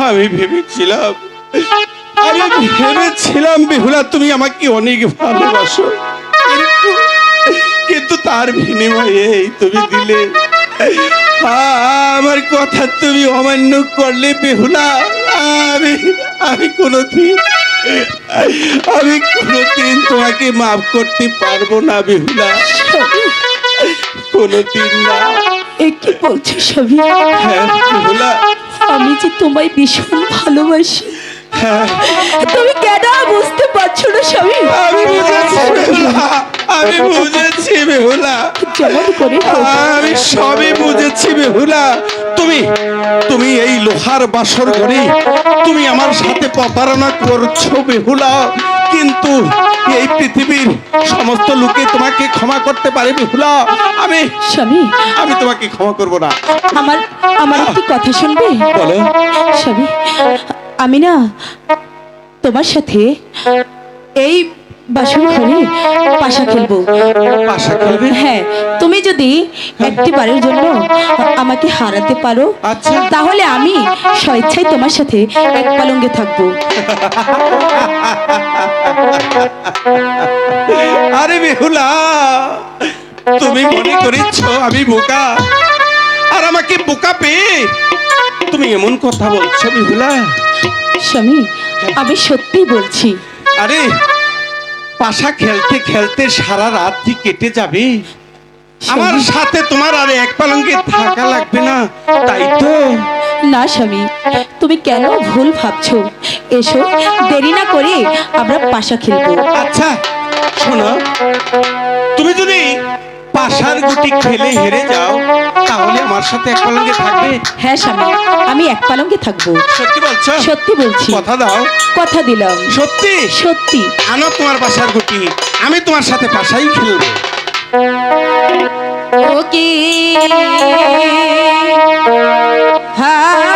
আমি ভেবেছিলাম বেহুলা তুমি আমাকে অনেক ভালোবাসো, কিন্তু তার বিনিময়ে তুমি দিলে আমার কথা তুমি অমান্য করলে বেহুলা। আমি কোনোদিন আমি কোনোদিন তোমাকে মাফ করতে পারবো না বেহুলা, স্বামী, কোনোদিন না। এ কি বলছো স্বামী? হ্যাঁ বেহুলা, আমি যে তোমায় ভীষণ ভালোবাসি, হ্যাঁ তুমি কেন বুঝতে পারছো না স্বামী? আমি বুঝেছি বেহুলা, আমি বুঝেছি বেহুলা, যেমন করে হোক, আমি সবই বুঝেছি বেহুলা। তুমি তুমি এই লোহার বাসর ঘরে তুমি আমার সাথে প্রতারণা করছো বেহুলা, কিন্তু এই পৃথিবীর সমস্ত লোকে তোমাকে ক্ষমা করতে পারে বেহুলা। আমি স্বামী, আমি তোমাকে ক্ষমা করব না। আমার আমার একটি কথা শুনবে? বলো। স্বামী, আমি না তোমার সাথে এই বাসর ঘরে পাশা খেলবো। পাশা খেলবে? হ্যাঁ, তুমি যদি একটি বারের জন্য আমাকে হারাতে পারো, আচ্ছা। তাহলে আমি স্বেচ্ছায় তোমার সাথে এক পালঙ্গে থাকবো। আরে বেহুলা, তুমি মনে করেছো আমি বোকা, আর আমাকে বোকা পেয়ে তুমি এমন কথা বলছো বেহুলা? স্বামী, আমি সত্যি বলছি। আরে পাশা খেলতে খেলতে সারা রাত্রি কেটে যাবে, আমার স্বামী, সাথে তোমার আর এক পালঙ্কে থাকা লাগবে না, তাই তো? না স্বামী, তুমি কেন ভুল ভাবছো? এসো, দেরি না করে আমরা পাশা খেলবো। আচ্ছা শোনো, তুমি যদি পাশার গুটি খেলে হেরে যাও, তাহলে আমার সাথে এক পালঙ্কে থাকবে? হ্যাঁ স্বামী, আমি এক পালঙ্কে থাকবো। সত্যি বলছো? সত্যি বলছি, কথা দাও। কথা দিলাম। সত্যি? সত্যি। আনো তোমার পাশার গুটি, আমি তোমার সাথে পাশাই খেলবো। ওকে হ্যাঁ